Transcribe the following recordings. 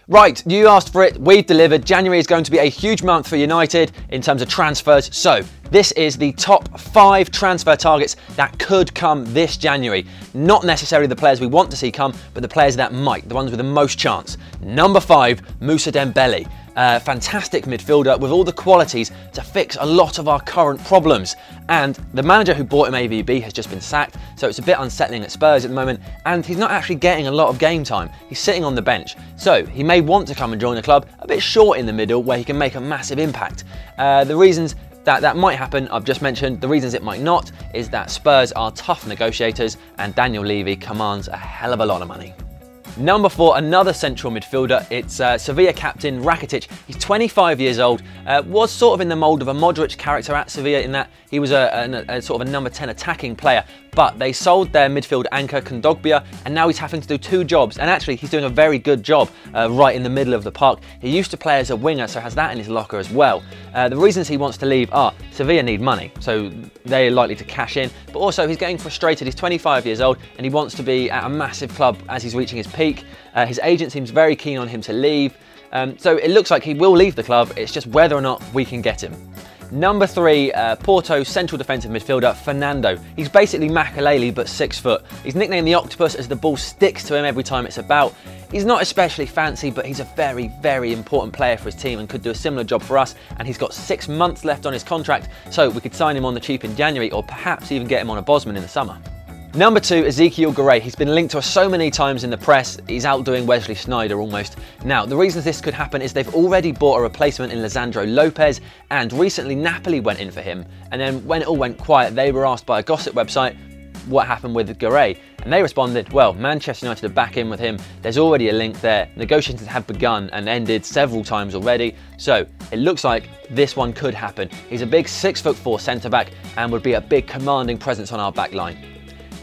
Right, you asked for it, we've delivered. January is going to be a huge month for United in terms of transfers. So this is the top 5 transfer targets that could come this January. Not necessarily the players we want to see come, but the players that might, the ones with the most chance. Number 5, Moussa Dembele. Fantastic midfielder with all the qualities to fix a lot of our current problems. And the manager who bought him, AVB, has just been sacked, so it's a bit unsettling at Spurs at the moment, and he's not actually getting a lot of game time. He's sitting on the bench, so he may want to come and join the club a bit short in the middle where he can make a massive impact. The reasons that might happen, I've just mentioned. The reasons it might not is that Spurs are tough negotiators and Daniel Levy commands a hell of a lot of money. Number 4, another central midfielder. It's Sevilla captain Rakitic. He's 25 years old, was sort of in the mould of a Modric character at Sevilla in that he was a sort of a number 10 attacking player, but they sold their midfield anchor Kondogbia, and now he's having to do 2 jobs, and actually he's doing a very good job right in the middle of the park. He used to play as a winger, so has that in his locker as well. The reasons he wants to leave are Sevilla need money, so they're likely to cash in, but also he's getting frustrated. He's 25 years old and he wants to be at a massive club as he's reaching his peak. His agent seems very keen on him to leave, so it looks like he will leave the club. It's just whether or not we can get him. Number 3, Porto central defensive midfielder Fernando. He's basically Makelele but 6 foot. He's nicknamed the Octopus as the ball sticks to him every time it's about. He's not especially fancy, but he's a very, very important player for his team and could do a similar job for us, and he's got 6 months left on his contract, so we could sign him on the cheap in January or perhaps even get him on a Bosman in the summer. Number 2, Ezekiel Garay. He's been linked to us so many times in the press, he's outdoing Wesley Sneijder almost. Now, the reasons this could happen is they've already bought a replacement in Lisandro Lopez, and recently Napoli went in for him. And then when it all went quiet, they were asked by a gossip website what happened with Garay, and they responded, well, Manchester United are back in with him, there's already a link there, negotiations have begun and ended several times already, so it looks like this one could happen. He's a big 6'4" centre-back and would be a big commanding presence on our back line.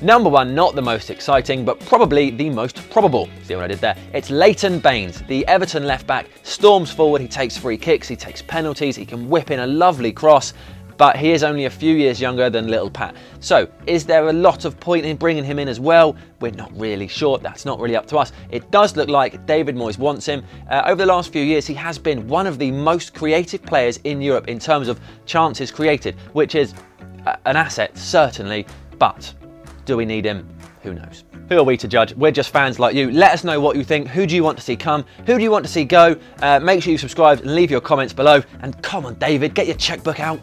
Number 1, not the most exciting, but probably the most probable. See what I did there? It's Leighton Baines, the Everton left-back, storms forward, he takes free kicks, he takes penalties, he can whip in a lovely cross, but he is only a few years younger than little Pat. So, is there a lot of point in bringing him in as well? We're not really sure. That's not really up to us. It does look like David Moyes wants him. Over the last few years, he has been one of the most creative players in Europe in terms of chances created, which is an asset, certainly, but do we need him? Who knows? Who are we to judge? We're just fans like you. Let us know what you think. Who do you want to see come? Who do you want to see go? Make sure you subscribe and leave your comments below. And come on, David, get your checkbook out.